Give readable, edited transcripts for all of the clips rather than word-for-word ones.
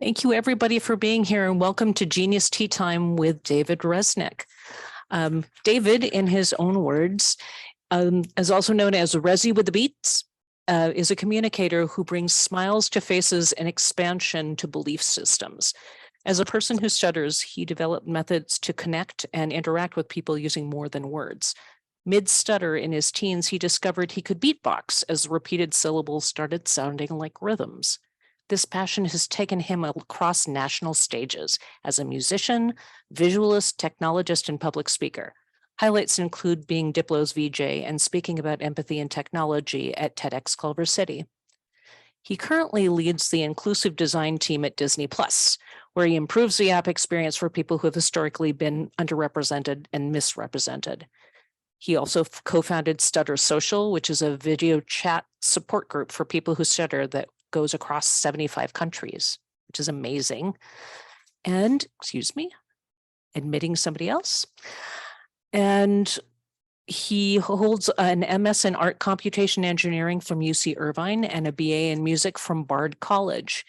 Thank you, everybody, for being here, and welcome to Genius Tea Time with David Resnick. David, in his own words, is also known as Rezzy with the Beats, is a communicator who brings smiles to faces and expansion to belief systems. As a person who stutters, he developed methods to connect and interact with people using more than words. Mid-stutter in his teens, he discovered he could beatbox as repeated syllables started sounding like rhythms. This passion has taken him across national stages as a musician, visualist, technologist, and public speaker. Highlights include being Diplo's VJ and speaking about empathy and technology at TEDxCulverCity. He currently leads the inclusive design team at Disney Plus, where he improves the app experience for people who have historically been underrepresented and misrepresented. He also co-founded Stutter Social, which is a video chat support group for people who stutter that goes across 75 countries, which is amazing. And, admitting somebody else. And he holds an MS in Art Computation Engineering from UC Irvine and a BA in Music from Bard College.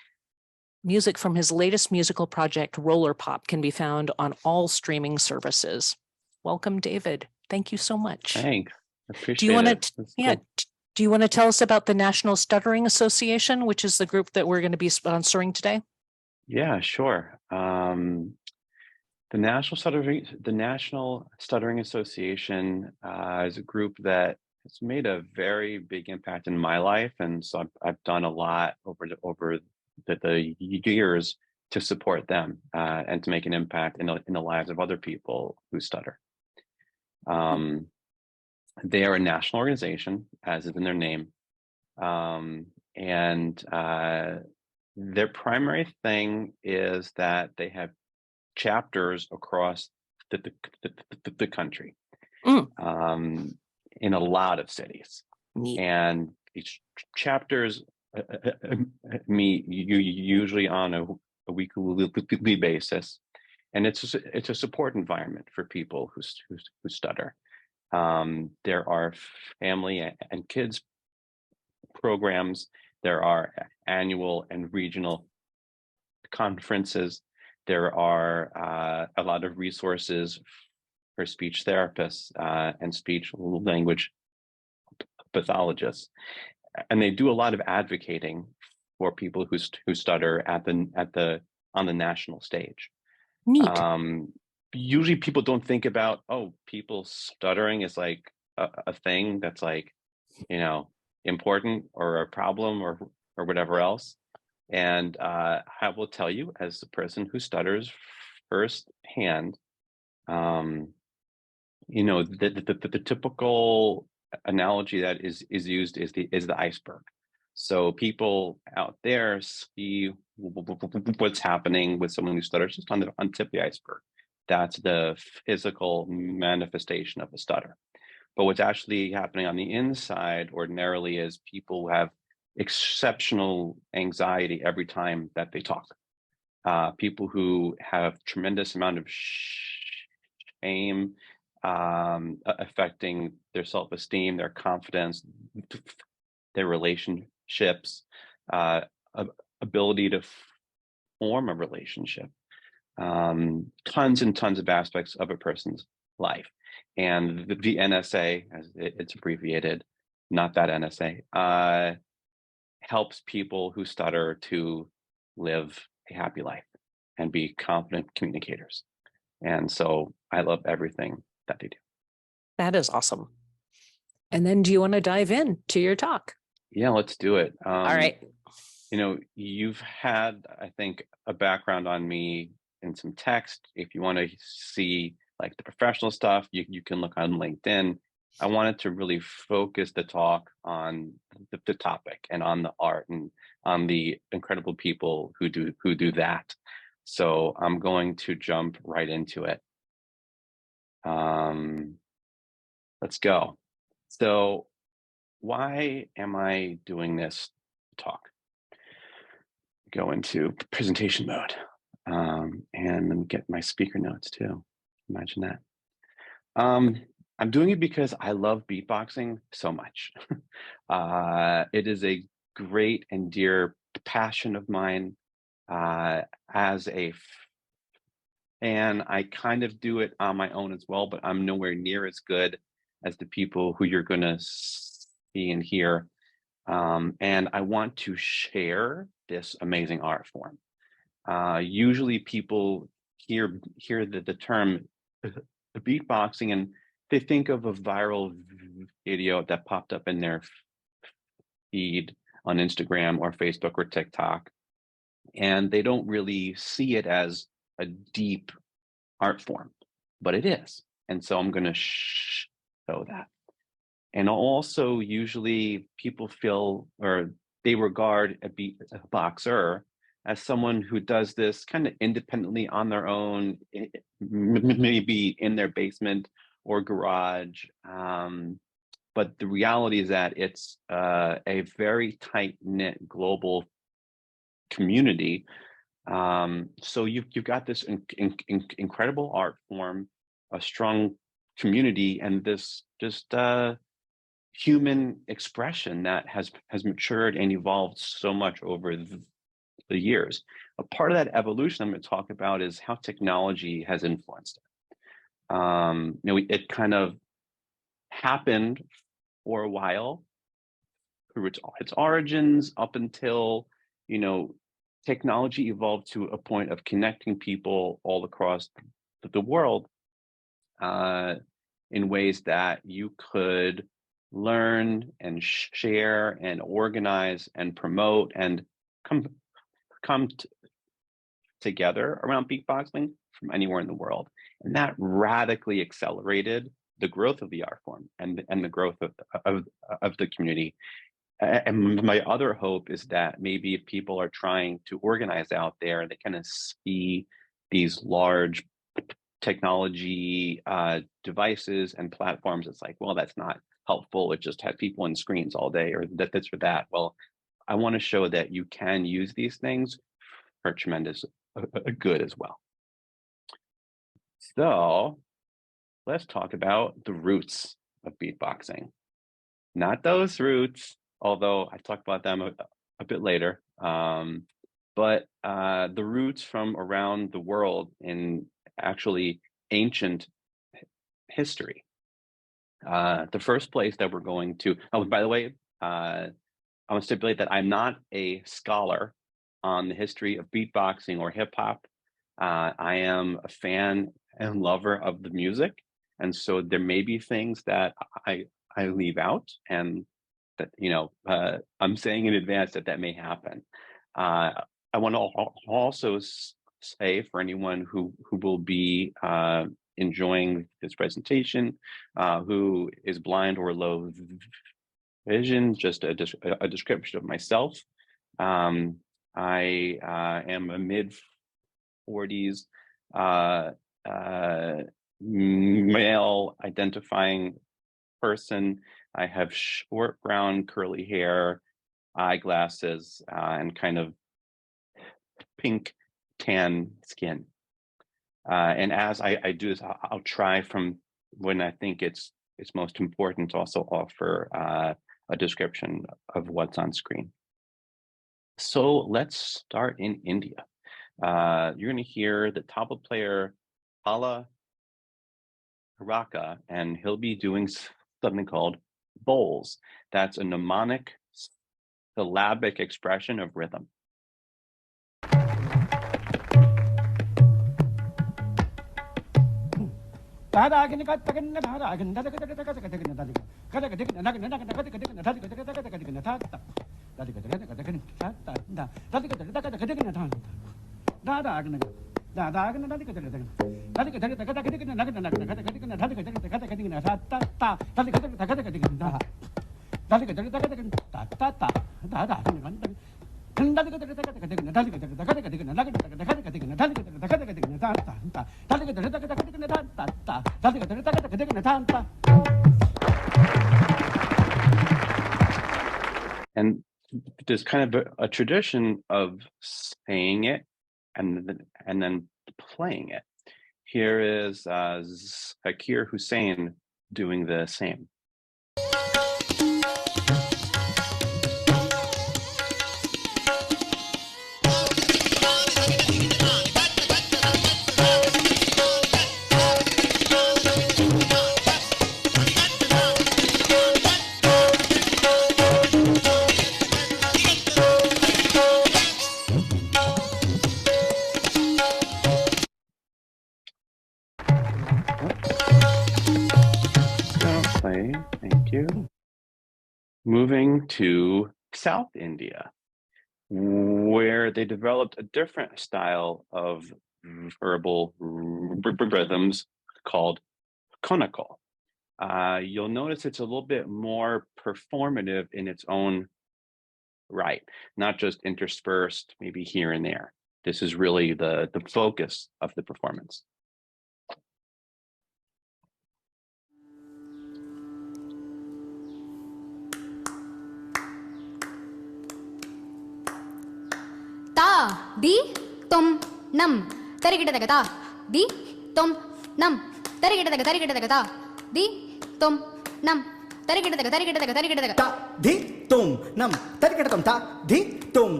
Music from his latest musical project, Roller Pop, can be found on all streaming services. Welcome, David. Thank you so much. Thanks. Appreciate Do you want it. to? Yeah. Cool. Do you want to tell us about the National Stuttering Association, which is the group that we're going to be sponsoring today? Yeah, sure. The National Stuttering Association is a group that has made a very big impact in my life, and so I've done a lot over the years to support them and to make an impact in the lives of other people who stutter. They are a national organization, as is in their name, and their primary thing is that they have chapters across the country, in a lot of cities. Neat. And each chapters meet usually on a weekly basis, and it's a support environment for people who stutter. There are family and kids programs. There are annual and regional conferences. There are a lot of resources for speech therapists and speech language pathologists, and they do a lot of advocating for people who stutter on the national stage. Neat. Usually people don't think about, oh, people stuttering is like a thing that's like, important or a problem or whatever else. And I will tell you, as a person who stutters firsthand, the typical analogy that is used is the iceberg. So people out there see what's happening with someone who stutters just on the tip of the iceberg. That's the physical manifestation of a stutter. But what's actually happening on the inside ordinarily is people have exceptional anxiety every time that they talk. People who have tremendous amount of shame affecting their self-esteem, their confidence, their relationships, ability to form a relationship. Tons and tons of aspects of a person's life. And the NSA, as it's abbreviated, not that NSA, helps people who stutter to live a happy life and be confident communicators. And so I love everything that they do. That is awesome. And then do you want to dive in to your talk? Yeah, let's do it. All right. You've had, I think, a background on me in some text. If you want to see like the professional stuff, you can look on LinkedIn. I wanted to really focus the talk on the topic and on the art and on the incredible people who do that. So I'm going to jump right into it. Let's go. So why am I doing this talk? Go into presentation mode. And let me get my speaker notes too. Imagine that. I'm doing it because I love beatboxing so much. It is a great and dear passion of mine. As a fan, I kind of do it on my own as well, but I'm nowhere near as good as the people who you're going to see and hear. And I want to share this amazing art form. Usually people hear the term beatboxing and they think of a viral video that popped up in their feed on Instagram or Facebook or TikTok, and they don't really see it as a deep art form, but it is. And so I'm going to show that. And also, usually people feel or they regard a beatboxer as someone who does this kind of independently on their own, maybe in their basement or garage. But the reality is that it's a very tight-knit global community. So you've got this incredible art form, a strong community, and this just human expression that has matured and evolved so much over the years. A part of that evolution I'm going to talk about is how technology has influenced it. It kind of happened for a while through its origins up until technology evolved to a point of connecting people all across the world in ways that you could learn and share and organize and promote and come together around beatboxing from anywhere in the world. And that radically accelerated the growth of the art form and the growth of the community. And my other hope is that maybe if people are trying to organize out there, they kind of see these large technology devices and platforms. It's like, well, that's not helpful. It just had people on screens all day, or this or that. Well, I want to show that you can use these things for tremendous good as well. So let's talk about the roots of beatboxing. Not those roots, although I talk about them a bit later, but the roots from around the world in actually ancient history. The first place that we're going to, oh, by the way, I want to stipulate that I'm not a scholar on the history of beatboxing or hip hop. I am a fan and lover of the music. And so there may be things that I leave out, and that, I'm saying in advance that may happen. I want to also say for anyone who will be enjoying this presentation, who is blind or low vision, just a description of myself. I am a mid-40s male identifying person. I have short brown curly hair, eyeglasses, and kind of pink tan skin. And as I do this, I'll try from when I think it's most important to also offer a description of what's on screen. So let's start in India. You're going to hear the tabla player Pala Haraka, and he'll be doing something called bowls. That's a mnemonic syllabic expression of rhythm. And there's kind of a tradition of saying it and then playing it. Here is Zakir Hussain doing the same. Moving to South India, where they developed a different style of verbal rhythms called conical. You'll notice it's a little bit more performative in its own right, not just interspersed maybe here and there. This is really the focus of the performance. Ta, di, tum, nam, tarigida ta, di, tum, nam, tarigida ta, di, tum, nam, tarigida ta, di, tum, nam, tarigida ta, di, tum, nam, tarigida ta, di, tum, nam,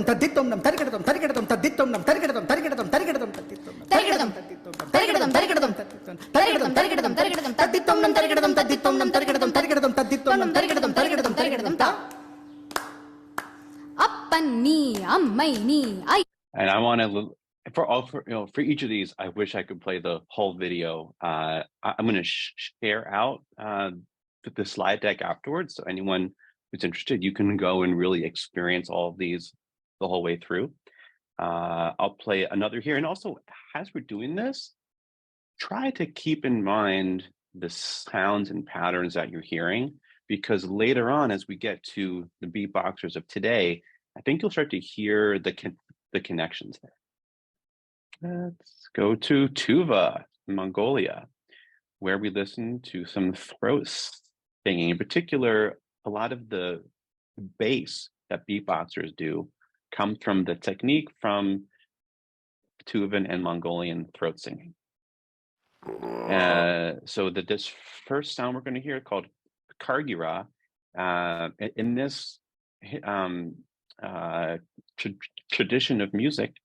tarigida tum, nam, tarigida ta, di, tum, nam, tarigida ta, di, tum, nam, tarigida ta, di, tum, nam, tarigida ta, di, tum, nam, And I want to, for each of these, I wish I could play the whole video. I'm going to share out the slide deck afterwards. So anyone who's interested, you can go and really experience all of these the whole way through. I'll play another here. And also, as we're doing this, try to keep in mind the sounds and patterns that you're hearing, because later on, as we get to the beatboxers of today, I think you'll start to hear the connections there. Let's go to Tuva, Mongolia, where we listen to some throat singing. In particular, a lot of the bass that beatboxers do come from the technique from Tuvan and Mongolian throat singing. So this first sound we're going to hear called Kargira. In this tradition of music,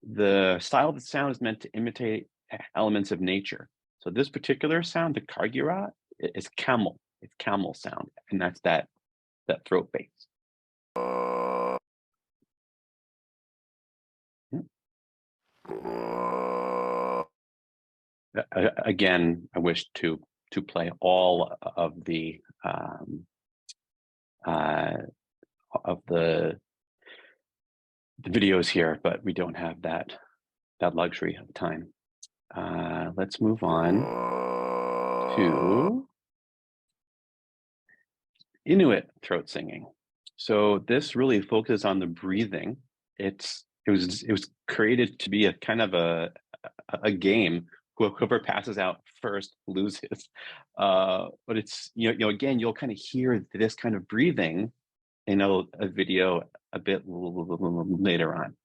the style of the sound is meant to imitate elements of nature. So this particular sound, the Kargira, is camel. It's camel sound, and that's that throat bass. Again, I wish to play all of the videos here, but we don't have that luxury of time. Let's move on to Inuit throat singing. So this really focuses on the breathing. It was created to be a kind of a game. Whoever passes out first loses. But it's again, you'll kind of hear this kind of breathing in a video a bit later on.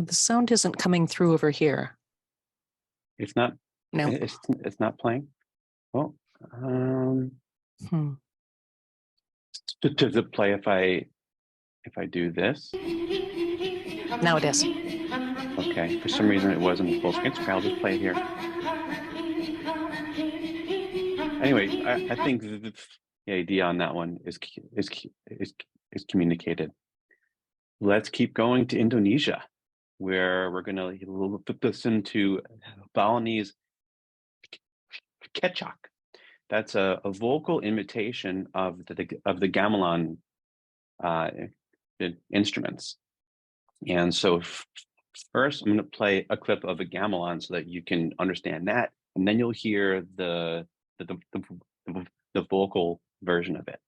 The sound isn't coming through over here. It's not. No, it's not playing. Well, does it play if I do this? Now it is. Okay, for some reason it wasn't full screen. So I'll just play it here. Anyway, I think the idea on that one is communicated. Let's keep going to Indonesia, where we're going to listen to Balinese kecak. That's a vocal imitation of the gamelan instruments. And so first, I'm going to play a clip of a gamelan so that you can understand that, and then you'll hear the vocal version of it.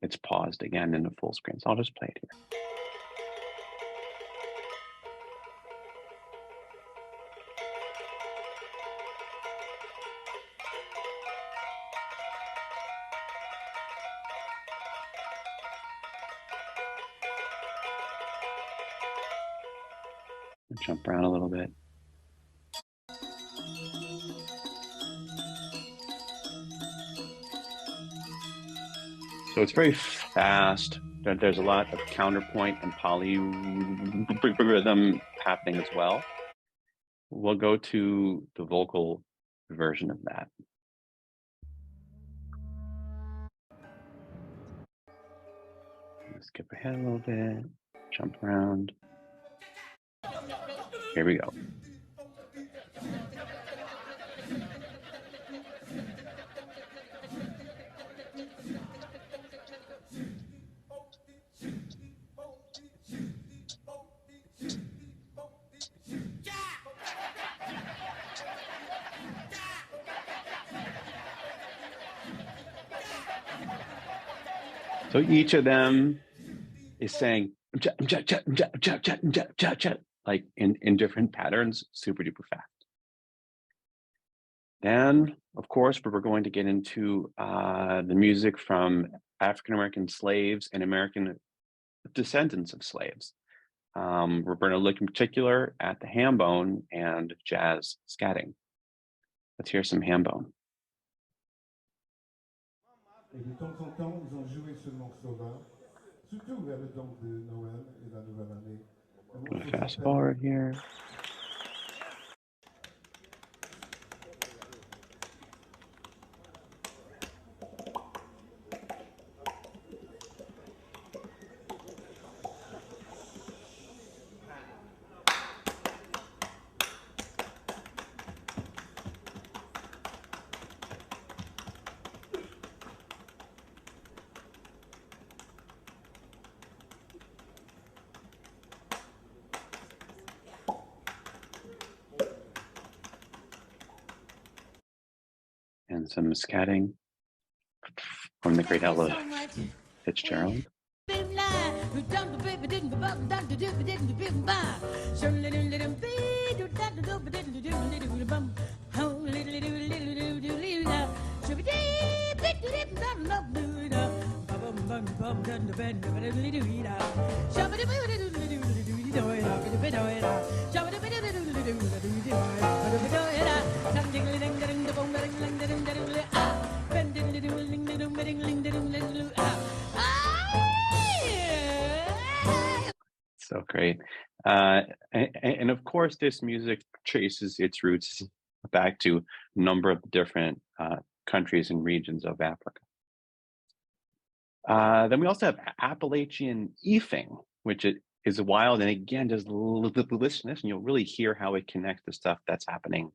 It's paused again in the full screen, so I'll just play it here. Jump around a little bit. So it's very fast There's a lot of counterpoint and polyrhythm happening as well. We'll go to the vocal version of that. Skip ahead a little bit, jump around. Here we go. So each of them is saying like in different patterns, super duper fast. Then, of course, we're going to get into the music from African-American slaves and American descendants of slaves. We're going to look in particular at the ham bone and jazz scatting. Let's hear some ham bone. Et de temps en temps, ils ont joué ce morceau-là, surtout vers le temps de Noël et la nouvelle année. Fast forward here. And some scatting from the great Ella Fitzgerald. So great. And of course, this music traces its roots back to a number of different countries and regions of Africa. Then we also have Appalachian ephing, which is wild. And again, just listen this, and you'll really hear how it connects to stuff that's happening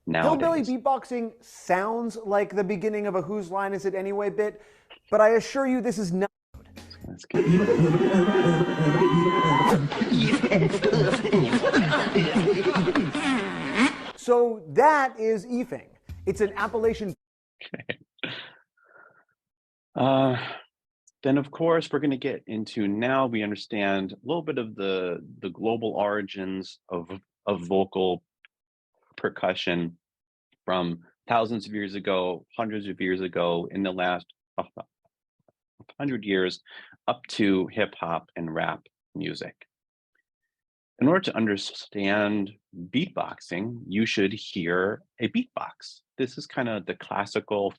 nowadays. Hillbilly beatboxing sounds like the beginning of a Whose Line Is It Anyway bit, but I assure you this is not. Let's get So that is ephing. It's an Appalachian. Okay. Then, of course, we're going to get into, now we understand a little bit of the global origins of vocal percussion from thousands of years ago, hundreds of years ago, in the last 100 years, up to hip hop and rap music. In order to understand beatboxing, you should hear a beatbox. This is kind of the classical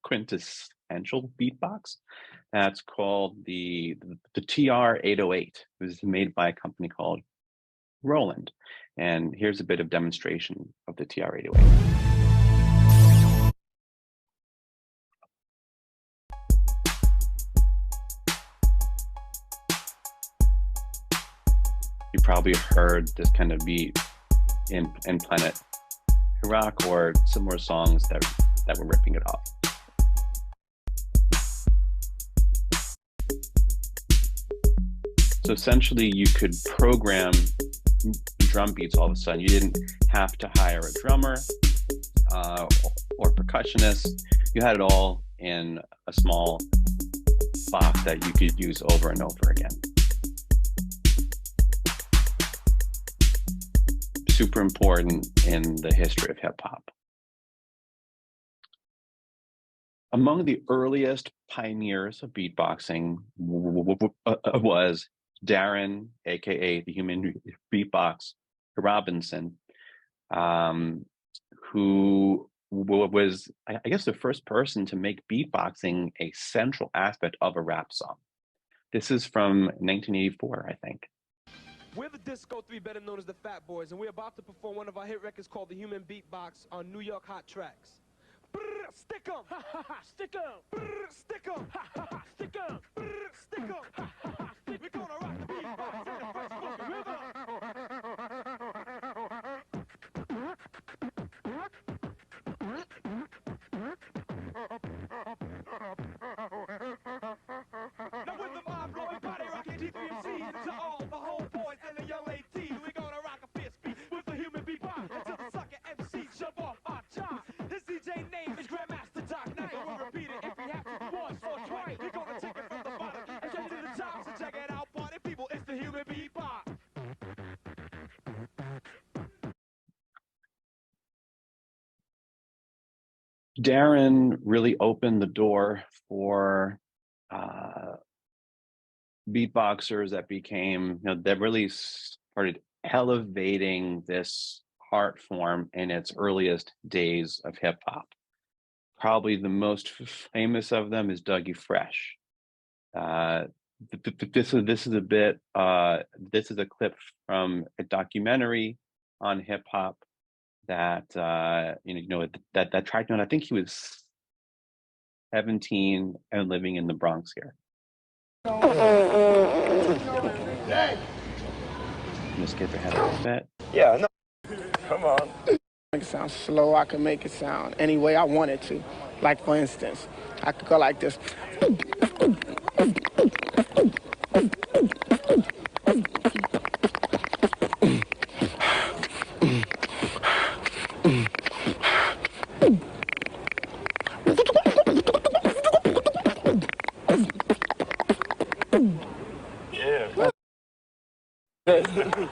quintessential beatbox. That's called the TR-808. It was made by a company called Roland. And here's a bit of demonstration of the TR-808. You probably heard this kind of beat in Planet Iraq or similar songs that were ripping it off. So essentially, you could program drum beats all of a sudden. You didn't have to hire a drummer or percussionist. You had it all in a small box that you could use over and over again. Super important in the history of hip hop. Among the earliest pioneers of beatboxing was Darren, aka the Human Beatbox Robinson, who was, I guess, the first person to make beatboxing a central aspect of a rap song. This is from 1984, I think. We're the Disco 3, better known as the Fat Boys, and we're about to perform one of our hit records called The Human Beatbox on New York Hot Tracks. Brr, stick 'em, ha ha ha, stick 'em, brr, stick 'em, ha ha ha, stick 'em, brr, stick 'em, ha ha ha, stick. We're gonna rock the beatbox in the fresh funky rhythm. Now with the mind blowing body rocking D3MCs and to all the homeboys and the young ladies, we're gonna rock a fierce beat with the human beatbox until the sucker MC jump off our job. His DJ name is Grandmaster Doc Knight. We'll repeat it if we have to once or twice. We're gonna take it from the bottom and straight to the top. So check it out, party people. It's the human beatbox. Darren really opened the door for beatboxers that became, that really started elevating this art form in its earliest days of hip hop. Probably the most famous of them is Dougie Fresh. This is a bit. This is a clip from a documentary on hip hop that that track note. I think he was 17 and living in the Bronx here. Just skip ahead a little bit. Yeah, no. Come on. Make it sound slow. I can make it sound any way I want it to. Like, for instance, I could go like this.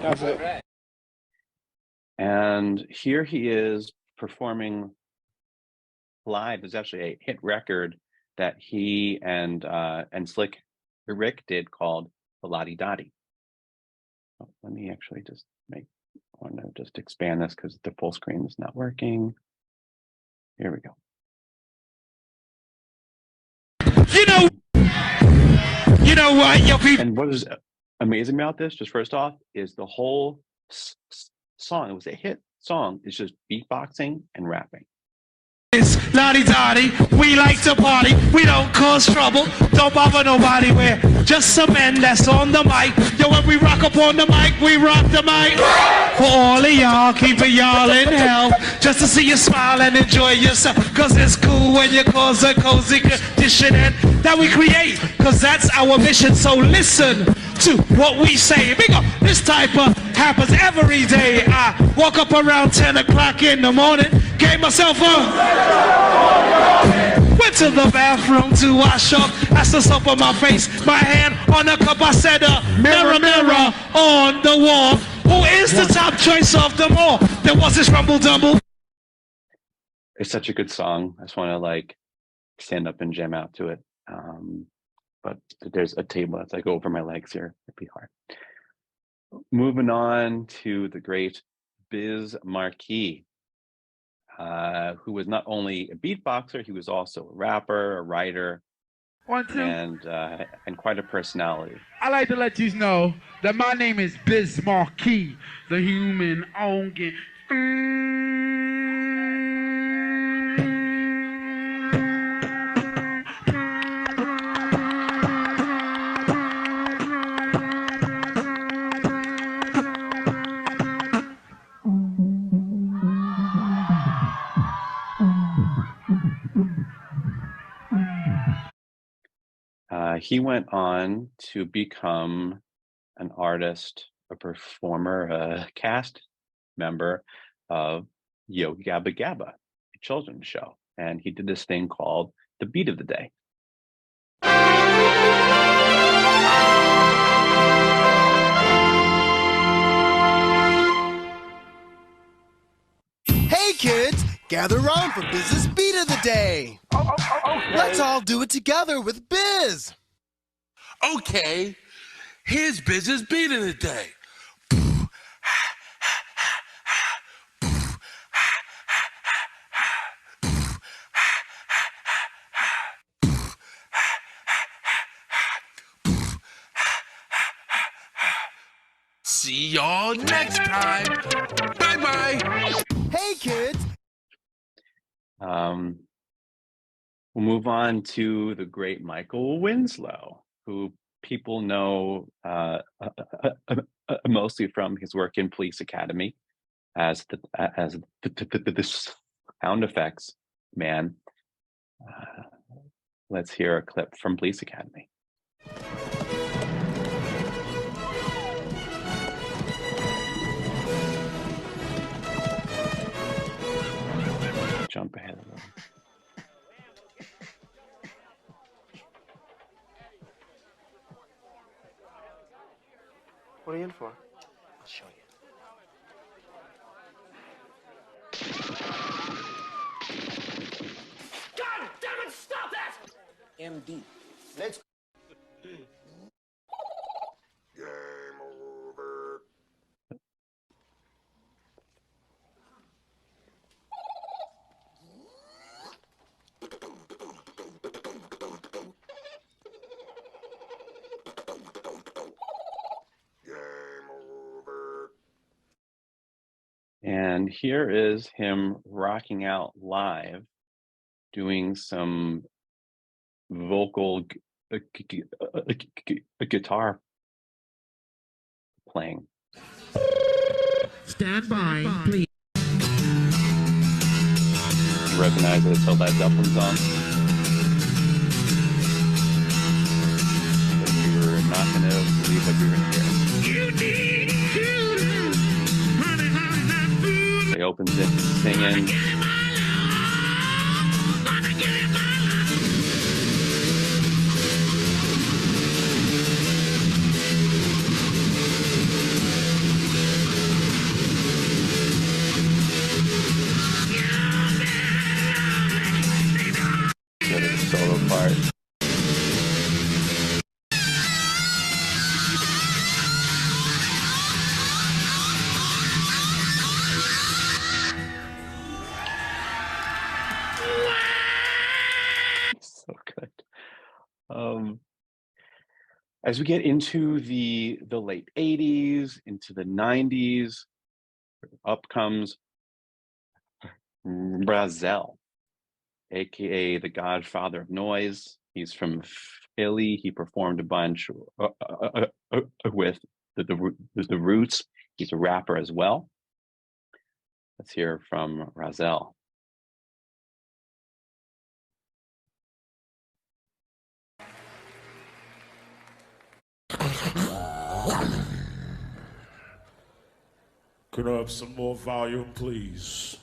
That's it. And here he is performing live. There's actually a hit record that he and Slick Rick did called Lottie Dottie. Oh, let me actually just expand this because the full screen is not working. Here we go. You know what, your people. And what is amazing about this, just first off, is the whole song. It was a hit song. It's just beatboxing and rapping. It's Lottie Dottie, we like to party, we don't cause trouble, don't bother nobody, we're just some men that's on the mic. Yo, when we rock up on the mic, we rock the mic. For all of y'all, keeping y'all in health, just to see you smile and enjoy yourself. Cause it's cool when you cause a cozy conditioning that we create, cause that's our mission. So listen to what we say. Big up, this type of happens every day. I woke up around 10 o'clock in the morning, gave myself a went to the bathroom to wash up. Asked the soap on my face, my hand on the cup. I said, mirror, mirror on the wall, who is the top choice of them all? There was this rumble dumble. It's such a good song. I just want to like stand up and jam out to it. But there's a table that's like over my legs here. It'd be hard. Moving on to the great Biz Markie, who was not only a beatboxer, he was also a rapper, a writer, and quite a personality. I like to let you know that my name is Biz Markie, the human organ. He went on to become an artist, a performer, a cast member of Yo Gabba Gabba, a children's show. And he did this thing called the Beat of the Day. Hey kids, gather around for Biz's Beat of the Day. Okay. Let's all do it together with Biz. Okay, here's Biz's Beat of the Day. see y'all next time. Bye-bye. Hey, kids. We'll move on to the great Michael Winslow, who people know mostly from his work in Police Academy as the sound effects man. Let's hear a clip from Police Academy. Jump ahead a little. What are you in for? I'll show you. God damn it, stop it! MD. Let's And here is him rocking out live, doing some vocal guitar playing. Stand by, please. Recognize it until that Zeppelin's on. But you're not going to believe what you're going to hear. He opens it singing. Go to the solo part. So good. As we get into the late 80s, into the 90s, up comes Rezzy, aka the godfather of noise. He's from Philly. He performed a bunch with the Roots. He's a rapper as well. Let's hear from Rezzy. Could I have some more volume, please?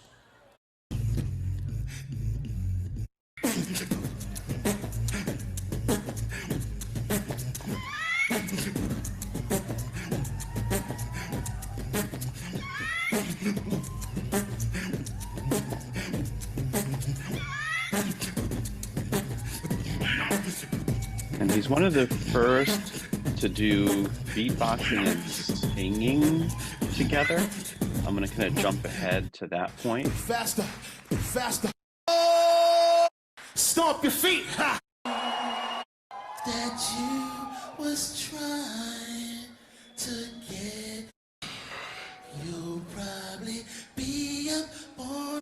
And he's one of the first to do beatboxing and singing together. I'm going to kind of jump ahead to that point. faster, faster. Oh! Stomp your feet. Ha! That you was trying to get. You'll probably be up on.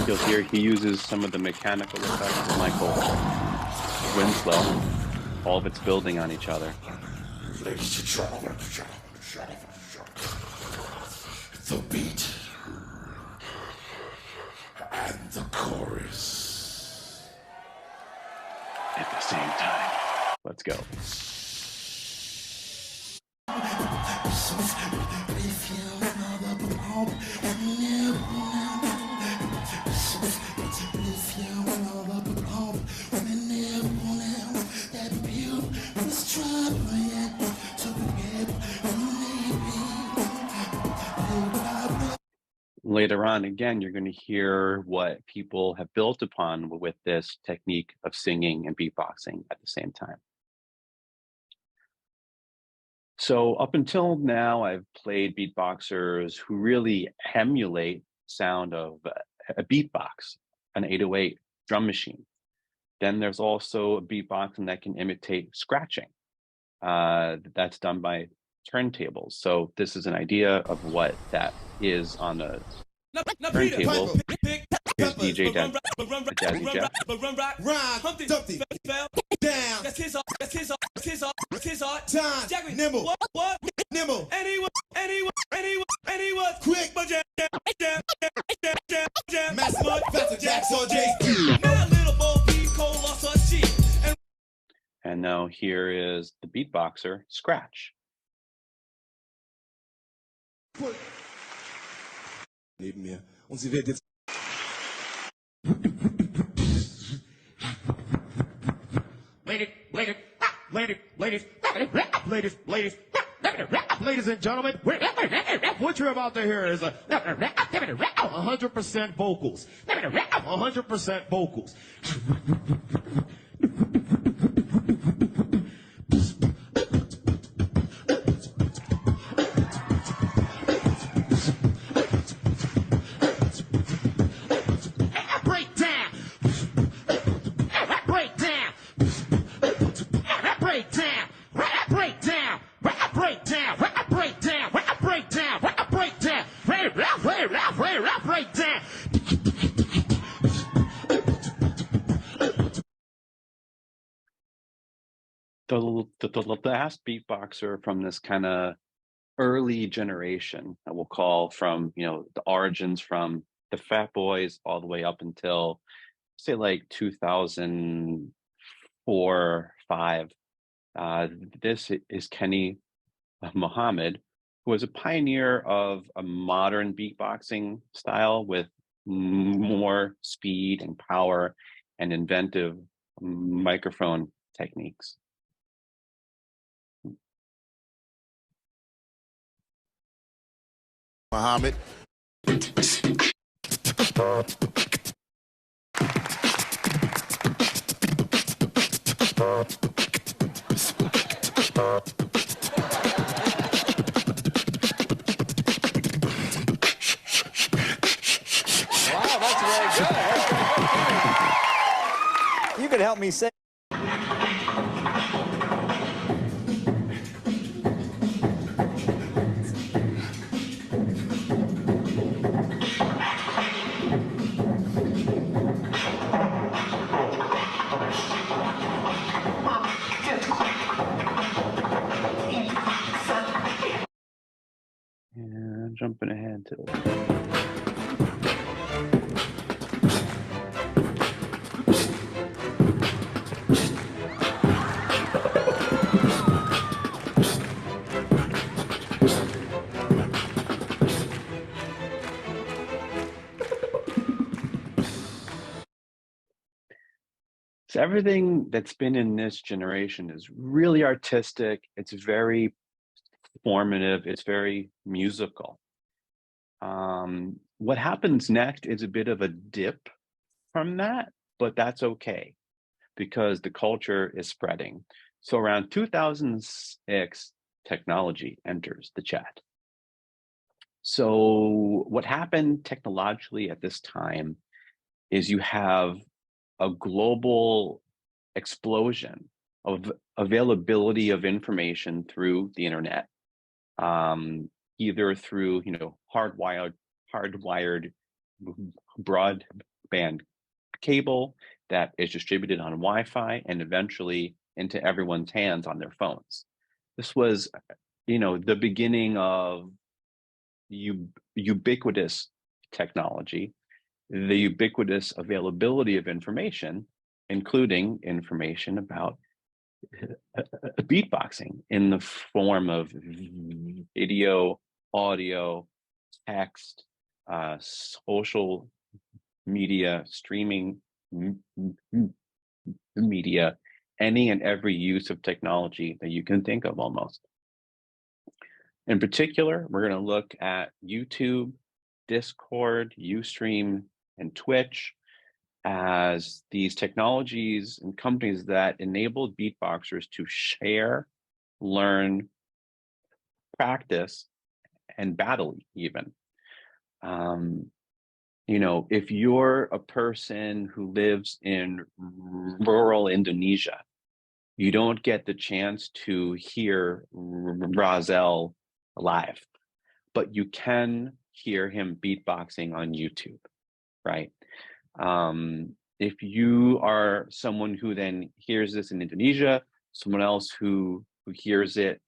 You'll hear he uses some of the mechanical effects of Michael Winslow. All of it's building on each other. Ladies and gentlemen, the beat and the chorus At the same time. Let's go. Later on, again, you're going to hear what people have built upon with this technique of singing and beatboxing at the same time. So up until now, I've played beatboxers who really emulate sound of a beatbox, an 808 drum machine. Then there's also a beatboxing that can imitate scratching. That's done by turntables. So this is an idea of what that is on a turntable. Here's DJ Jazzy Jeff. Nimble. Anyone, quick, but jam. Master faster, Jack, so And now here is the beatboxer, Scratch. Neben mir. Und sie wird jetzt. Ladies and gentlemen, what you're about to hear is 100% vocals. 100% vocals. The last beatboxer from this kind of early generation that we'll call from, the origins from the Fat Boys all the way up until say like 2004, 5. This is Kenny Muhammad, who was a pioneer of a modern beatboxing style with more speed and power and inventive microphone techniques. Muhammad. You could help me say. And jumping ahead to So everything that's been in this generation is really artistic. It's very formative. It's very musical. What happens next is a bit of a dip from that, but that's okay because the culture is spreading. So around 2006, technology enters the chat. So what happened technologically at this time is you have a global explosion of availability of information through the internet, either through hardwired broadband cable that is distributed on Wi-Fi and eventually into everyone's hands on their phones. This was, the beginning of ubiquitous technology, the ubiquitous availability of information, including information about beatboxing in the form of video, audio, text, social media, streaming media, any and every use of technology that you can think of almost. In particular, we're going to look at YouTube, Discord, Ustream, and Twitch as these technologies and companies that enabled beatboxers to share, learn, practice and battle even. You know, if you're a person who lives in rural Indonesia, you don't get the chance to hear Razel live, but you can hear him beatboxing on YouTube, right? If you are someone who then hears this in Indonesia, someone else who hears it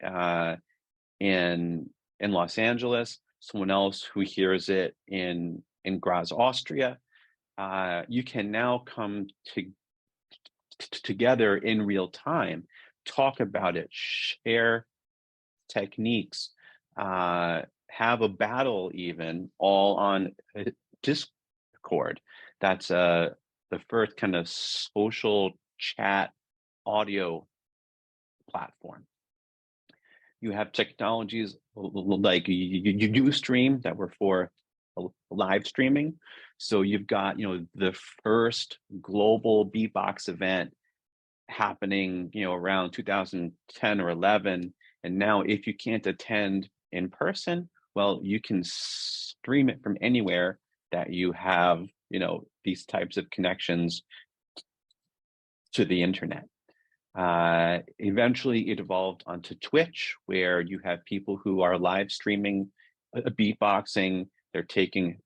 in Los Angeles, someone else who hears it in Graz, Austria, you can now come together in real time, talk about it, share techniques, have a battle even, all on Discord. That's the first kind of social chat audio platform. You have technologies like Ustream that were for live streaming. So you've got, you know, the first global beatbox event happening, you know, around 2010 or 11. And now if you can't attend in person, well, you can stream it from anywhere that you have, you know, these types of connections to the internet. Eventually it evolved onto Twitch, where you have people who are live streaming beatboxing. They're taking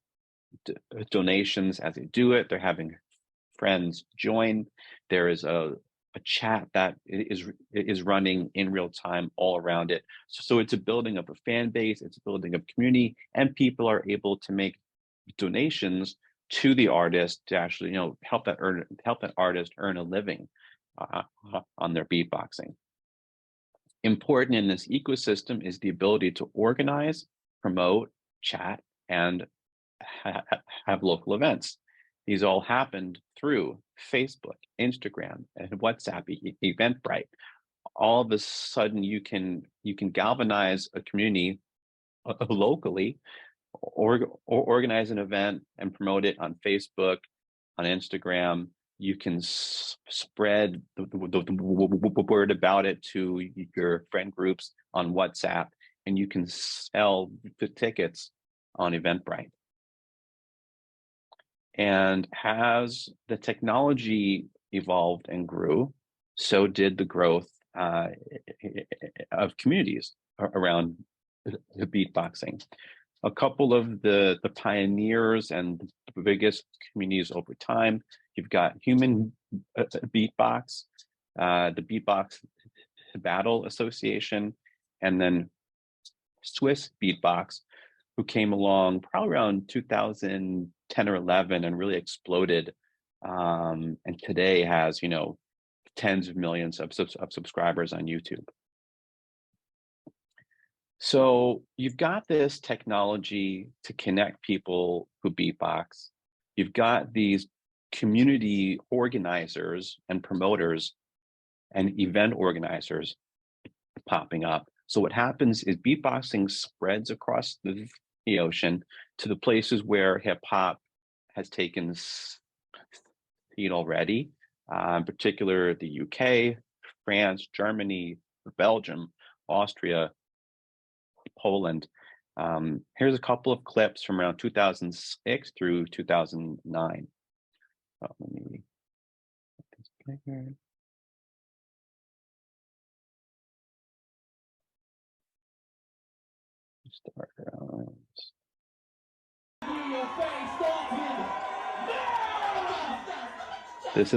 donations as they do it. They're having friends join. There is a chat that is running in real time all around it. So it's a building of a fan base, it's a building of community, and people are able to make donations to the artist to actually, you know, help that artist earn a living on their beatboxing. Important in this ecosystem is the ability to organize, promote, chat, and have local events. These all happened through Facebook, Instagram, and WhatsApp, Eventbrite. All of a sudden, you can galvanize a community locally, or organize an event and promote it on Facebook, on Instagram. You can spread the word about it to your friend groups on WhatsApp, and you can sell the tickets on Eventbrite. And as the technology evolved and grew, so did the growth of communities around the beatboxing. A couple of the pioneers and the biggest communities over time, you've got Human Beatbox, the Beatbox Battle Association, and then Swiss Beatbox, who came along probably around 2010 or 11 and really exploded, and today has, you know, tens of millions of subscribers on YouTube. So you've got this technology to connect people who beatbox. You've got these community organizers and promoters and event organizers popping up. So what happens is beatboxing spreads across the ocean to the places where hip hop has taken seed already, in particular the UK, France, Germany, Belgium, Austria, Poland. Here's a couple of clips from around 2006 through 2009. Oh, let me make this bigger. Start around. This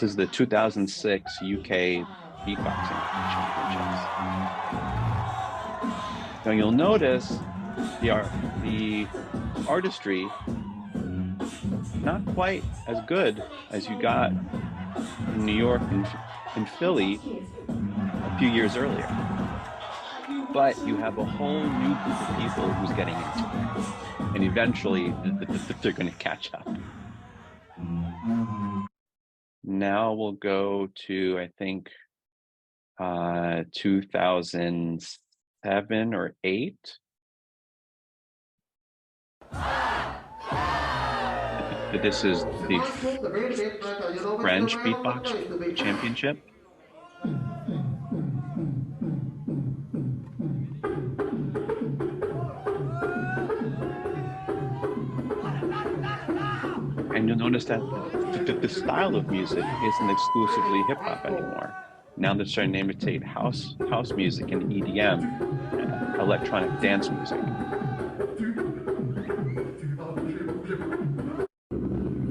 is the 2006 UK beatboxing championships. Now you'll notice the artistry not quite as good as you got in New York and Philly a few years earlier. But you have a whole new group of people who's getting into it. And eventually they're going to catch up. Now we'll go to, I think, 2007 or 8. This is the French Beatbox Championship. And you'll notice that the style of music isn't exclusively hip hop anymore. Now they're starting to imitate house music and EDM, electronic dance music.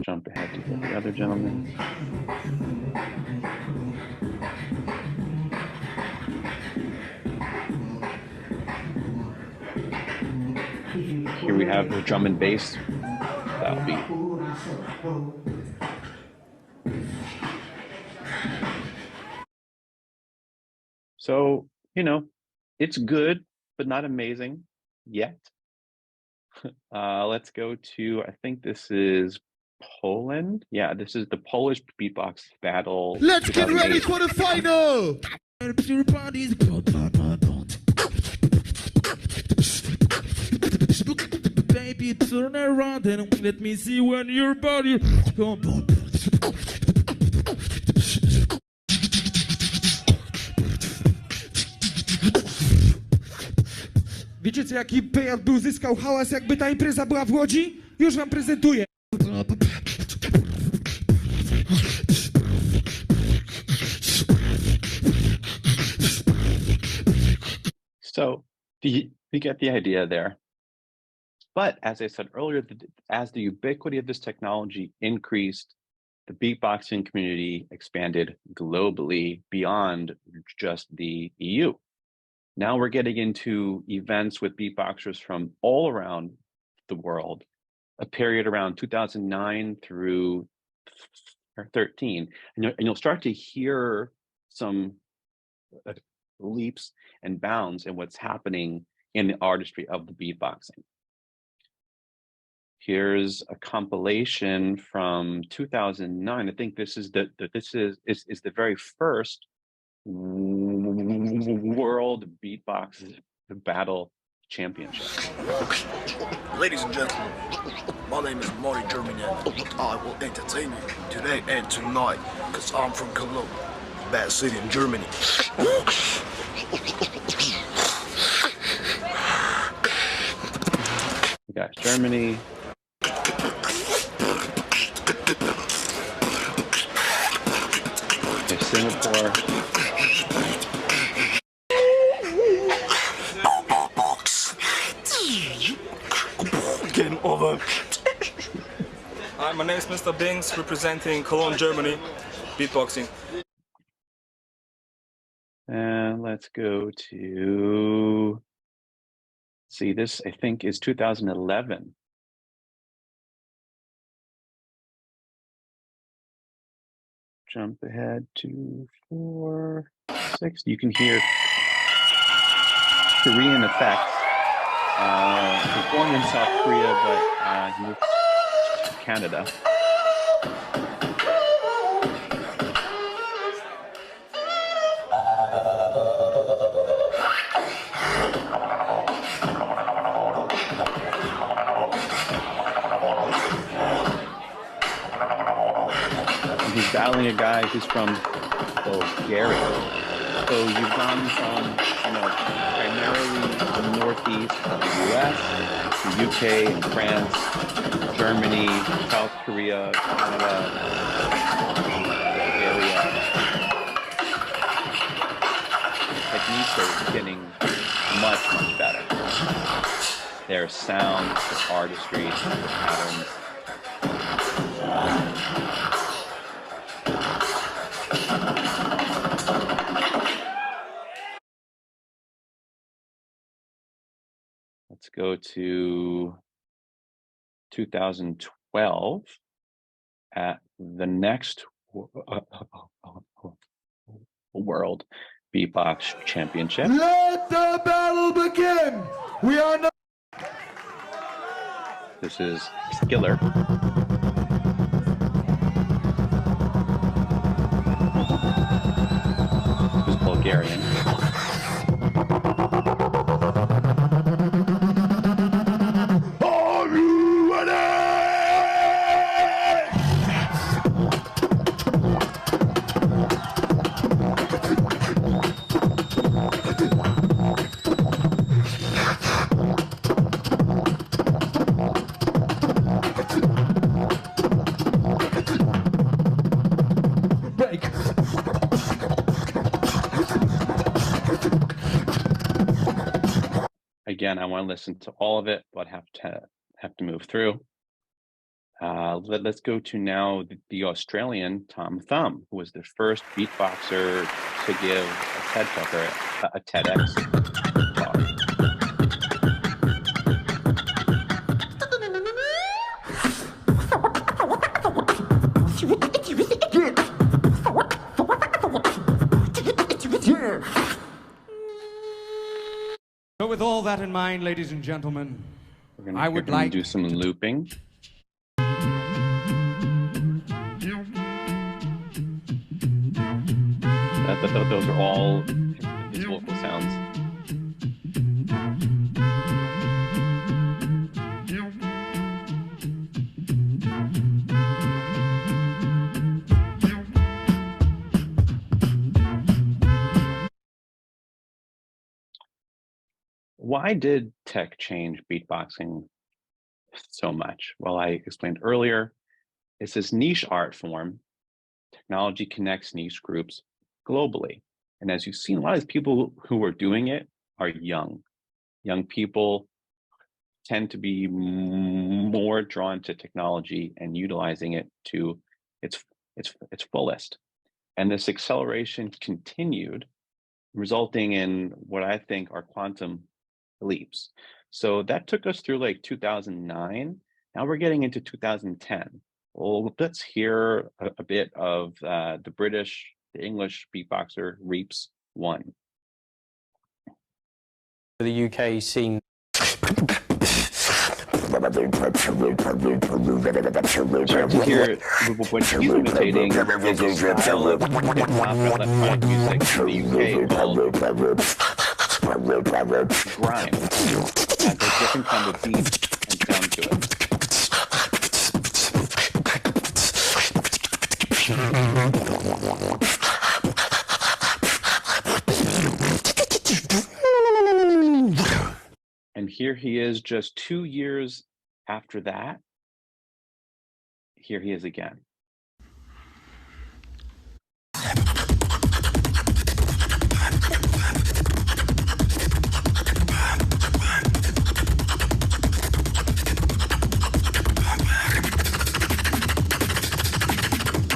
Jump ahead to the other gentleman. Here we have the drum and bass style beat. So, you know, it's good, but not amazing yet. Let's go to, I think this is Poland. Yeah, this is the Polish beatbox battle. Let's get ready for the final. Baby, turn around and let me see when your body. Wiecie co, jaki pejat by uzyskał hałas, jakby ta impreza była w Łodzi? Już wam prezentuję. So you get the idea there. But as I said earlier, as the ubiquity of this technology increased, the beatboxing community expanded globally beyond just the EU. Now we're getting into events with beatboxers from all around the world, a period around 2009 through 13. And you'll start to hear some leaps and bounds in what's happening in the artistry of the beatboxing. Here's a compilation from 2009. I think this is the very first World Beatbox Battle Championship. Ladies and gentlemen, my name is Marty German and I will entertain you today and tonight because I'm from Cologne, bad city in Germany. We got Germany. There's Singapore. Game over. Hi, my name is Mr. Bings, representing Cologne, Germany, beatboxing. And let's go to, see, this I think is 2011. Jump ahead to 4, 6. You can hear Korean effects. He was born in South Korea, but he moved to Canada. And he's battling a guy who's from Bulgaria. So you've gone from, primarily the northeast of the US, the UK, and France, Germany, South Korea, Canada, Bulgaria. Techniques are getting much, much better. Their sounds, their artistry, their patterns. Let's go to 2012 at the next World Beatbox Championship. Let the battle begin. We are not. This is Skiller. Who's Bulgarian. again, I want to listen to all of it, but have to move through. Let's go to now the Australian Tom Thumb, who was the first beatboxer to give a TED Talk or a TEDx talk. So with all that in mind, ladies and gentlemen, I would like to do some looping. Those are all his vocal sounds. Why did tech change beatboxing so much? Well, I explained earlier, it's this niche art form. Technology connects niche groups globally. And as you've seen, a lot of these people who are doing it are young. Young people tend to be more drawn to technology and utilizing it to its fullest. And this acceleration continued, resulting in what I think are quantum leaps. So that took us through like 2009. Now we're getting into 2010. Well, let's hear a bit of the English beatboxer Reaps 1. The UK scene. Start to hear when he's imitating is a style of hip-hop electronic music in the UK called grime. It has a different kind of beat and sound to it. And here he is just 2 years after that. Here he is again.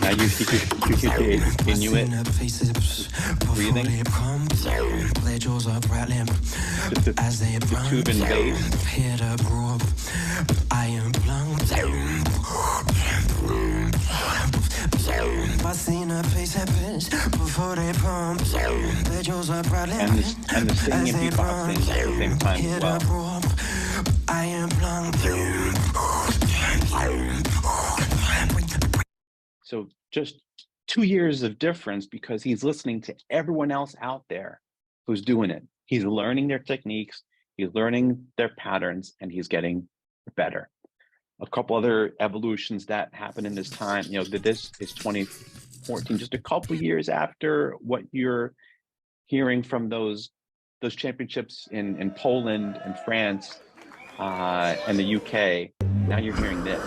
Now you Inuit breathing. The tube and bass. And the singing and beatboxing at the same time as well. So just 2 years of difference because he's listening to everyone else out there who's doing it. He's learning their techniques, he's learning their patterns, and he's getting better. A couple other evolutions that happened in this time, this is 2014, just a couple years after what you're hearing from those championships in Poland and France and the UK. Now you're hearing this.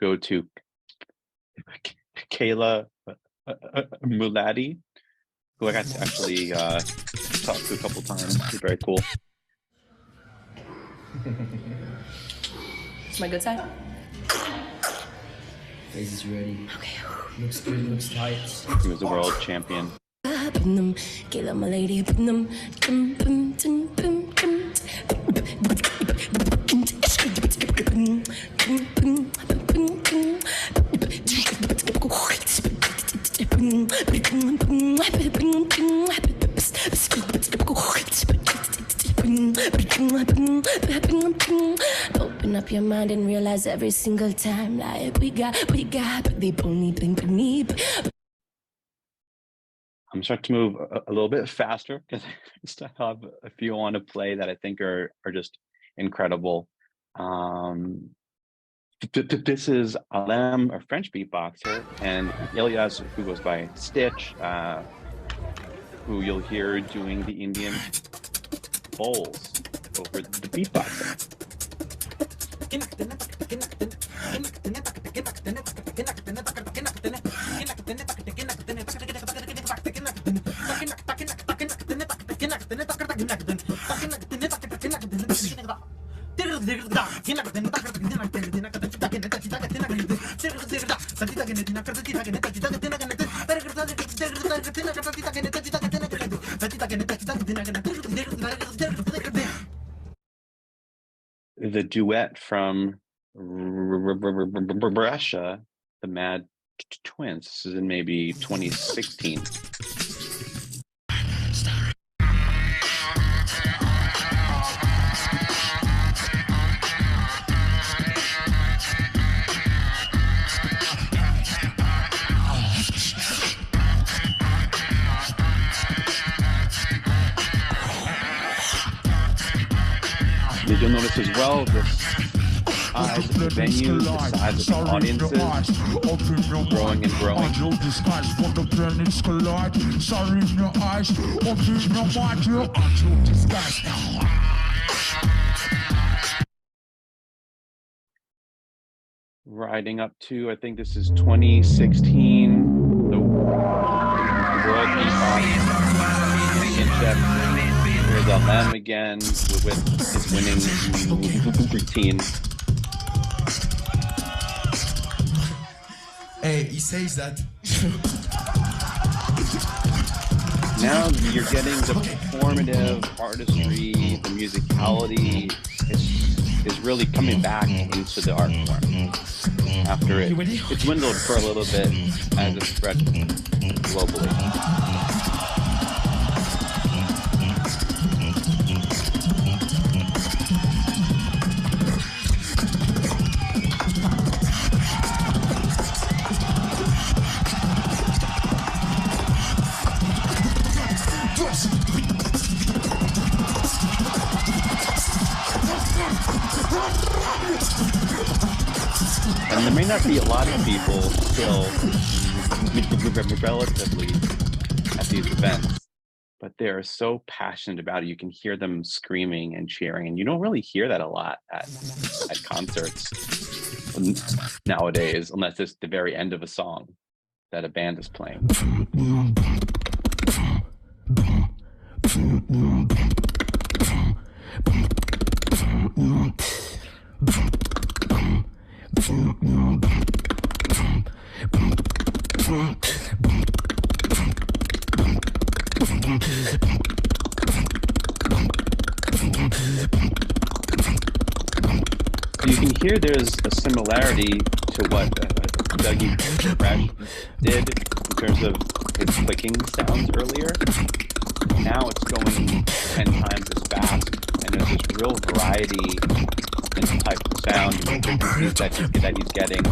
Go to Kayla Muladi, who I got to actually talk to a couple times. She's very cool. It's my good side. Face is ready. Okay. Looks good, looks tight. He was a world champion. Kayla Muladi. Open up your mind and realize every single time, like we got, they only think we need. I'm starting to move a little bit faster because I still have a few I want to play that I think are just incredible. This is Alem, a French beatboxer, and Ilyas, who goes by Stitch, who you'll hear doing the Indian bowls over the beatboxing. The duet from Russia, the Mad Twins. This is in maybe 2016. You'll notice as well the size of the venue, the size of the audiences, growing and growing. Riding up to, I think this is 2016, the World Beatbox Championship. There's Alem again with his winning routine. Hey, he says that. Now you're getting the performative artistry, the musicality is really coming back into the art form after it dwindled for a little bit as it spread globally. And there may not be a lot of people still relatively at these events, but they're so passionate about it. You can hear them screaming and cheering, and you don't really hear that a lot at concerts nowadays, unless it's the very end of a song that a band is playing. You can hear there's a similarity to what Dougie Fresh did in terms of his clicking sounds earlier. Now it's going 10 times as fast, and there's this real variety in the type of sound and frequencies that he's getting.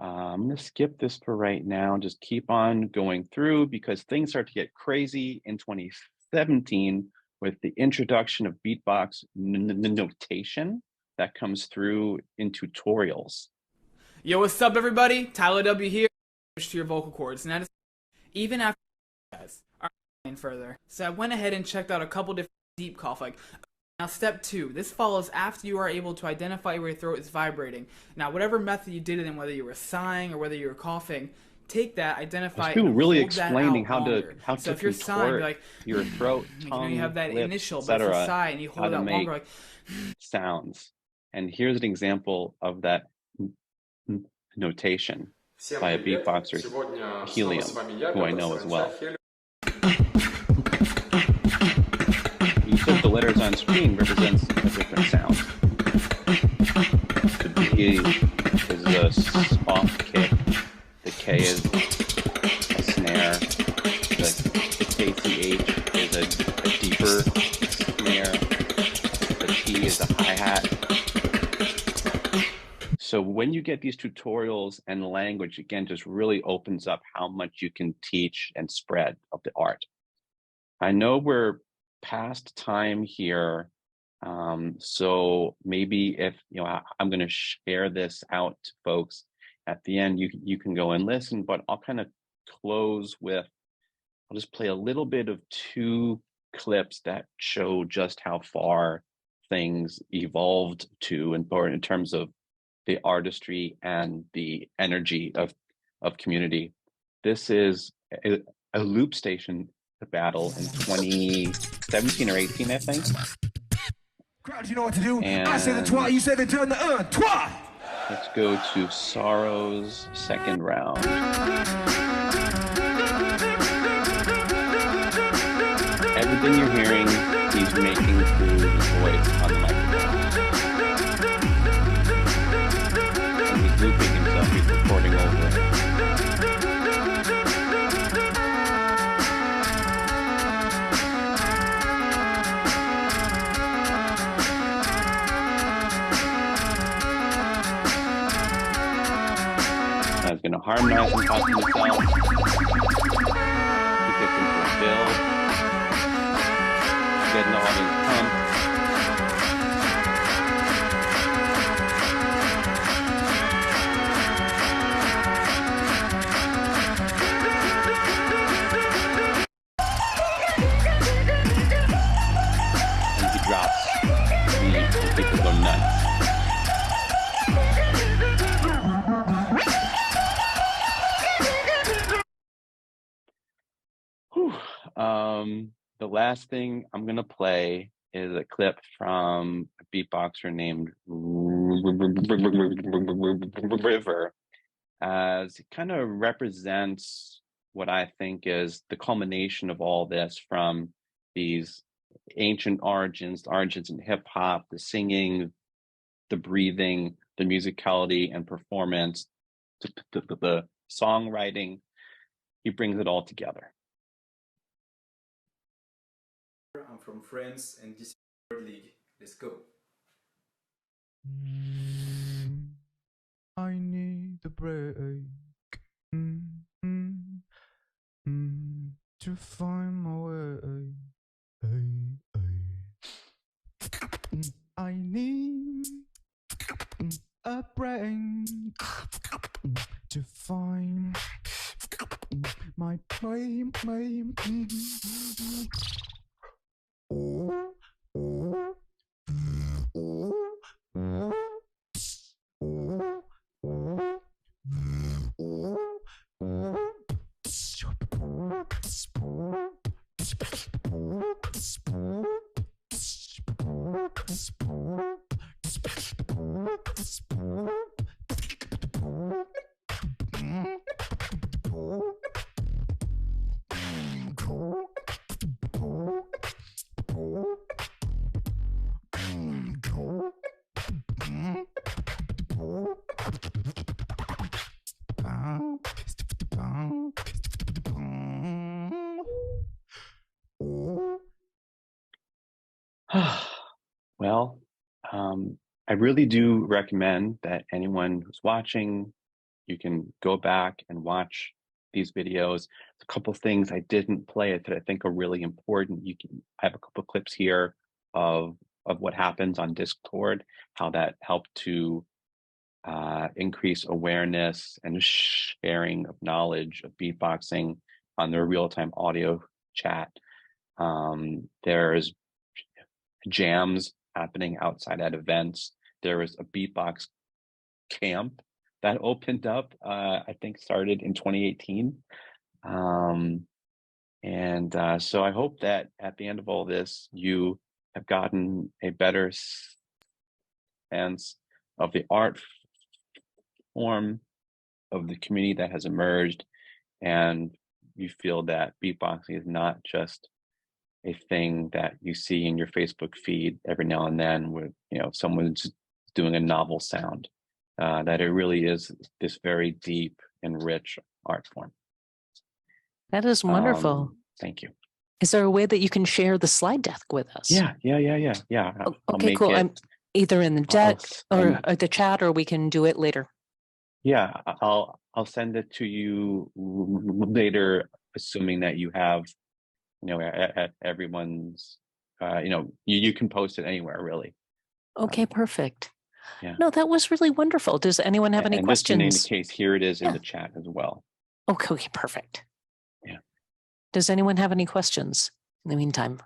I'm going to skip this for right now and just keep on going through because things start to get crazy in 2017 with the introduction of beatbox notation that comes through in tutorials. Yo, what's up, everybody? Tyler W here. To your vocal cords, and that is even after guys are going further. So I went ahead and checked out a couple different deep cough. Now, step 2. This follows after you are able to identify where your throat is vibrating. Now, whatever method you did it in, whether you were sighing or whether you were coughing, take that, identify. People really explaining how to so if you're sighing, like your throat, tongue, you have that lips, initial, but it's a sigh, and you hold it out longer, like sounds. And here's an example of that notation by a beatboxer, Helium, who I know as well. Each of the letters on screen represents a different sound. The B is a soft kick, the K is a snare, the KCH is a deeper snare, the T is a hi-hat. So when you get these tutorials and language, again, just really opens up how much you can teach and spread of the art. I know we're past time here. So maybe if, I'm going to share this out to folks at the end, you can go and listen, but I'll kind of close with, I'll just play a little bit of 2 clips that show just how far things evolved to in terms of the artistry and the energy of community. This is a loop station battle in 2017 or 18, I think. Crowd, you know what to do. And I say the twa, you say the turn, the twa. Let's go to Sorrow's second round. Everything you're hearing, he's making through his voice on the microphone. And he's looping himself, he's recording over it. I was going to harmonize and talk to himself. He gets into a build. Getting the audience pumped. And he drops the beat and people go nuts. The last thing I'm going to play is a clip from a beatboxer named River, as it kind of represents what I think is the culmination of all this, from these ancient origins, the origins in hip hop, the singing, the breathing, the musicality and performance, the songwriting. He brings it all together. I'm from France and this is World League. Let's go. I need a break to find my way. I need a break to find my play. Well, I really do recommend that anyone who's watching, you can go back and watch these videos. A couple things I didn't play that I think are really important. I have a couple clips here of what happens on Discord, how that helped to increase awareness and sharing of knowledge of beatboxing on their real-time audio chat. There's jams happening outside at events. There was a beatbox camp that opened up, I think started in 2018. So I hope that at the end of all this, you have gotten a better sense of the art form, of the community that has emerged, and you feel that beatboxing is not just a thing that you see in your Facebook feed every now and then with, someone's doing a novel sound, that it really is this very deep and rich art form. That is wonderful. Thank you. Is there a way that you can share the slide deck with us? Yeah. Okay, cool. either in the deck or the chat, or we can do it later. Yeah, I'll send it to you later, assuming that you have, at everyone's, you can post it anywhere really. Okay, perfect. Yeah. No, that was really wonderful. Does anyone have any and questions? Just in any case, here it is in the chat as well. Okay, perfect. Yeah. Does anyone have any questions in the meantime?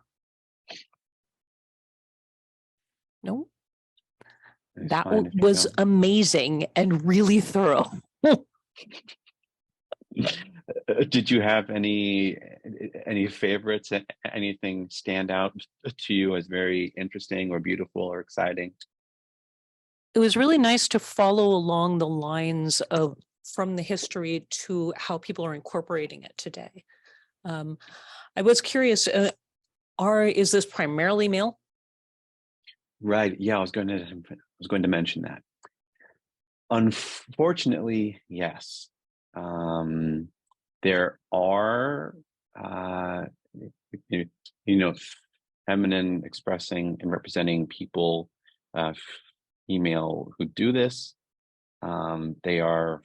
No? That was amazing and really thorough. Did you have any favorites? Anything stand out to you as very interesting or beautiful or exciting? It was really nice to follow along the lines of from the history to how people are incorporating it today. I was curious, is this primarily male? Right. Yeah, I was going to mention that. Unfortunately, yes. There are, feminine expressing and representing people, female who do this. They are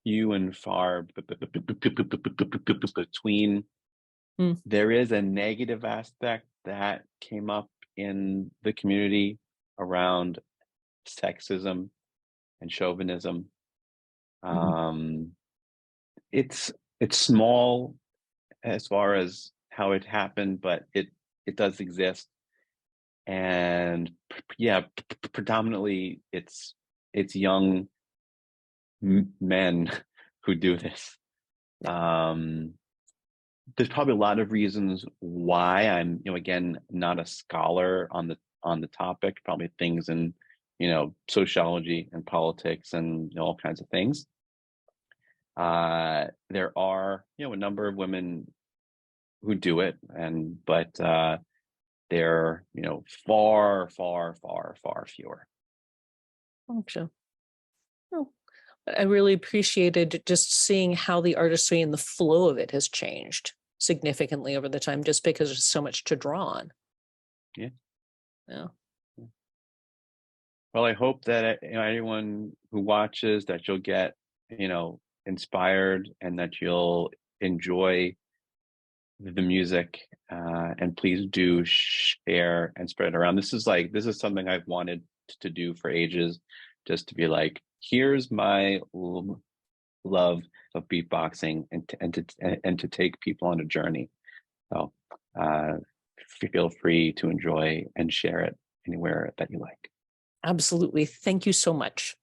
few and far between. There is a negative aspect that came up in the community around sexism and chauvinism. It's small as far as how it happened, but it does exist. And yeah, predominantly it's young men who do this. There's probably a lot of reasons why. I'm, again, not a scholar on the topic, probably things in, sociology and politics and all kinds of things. There are, a number of women who do it, but they're, far, far, far, far fewer. Gotcha. Oh, I really appreciated just seeing how the artistry and the flow of it has changed significantly over the time, just because there's so much to draw on. Yeah. Yeah. Well, I hope that anyone who watches, that you'll get, inspired, and that you'll enjoy the music, and please do share and spread it around. This is something I've wanted to do for ages, just to be like, here's my love of beatboxing, and to take people on a journey. So feel free to enjoy and share it anywhere that you like. Absolutely. Thank you so much.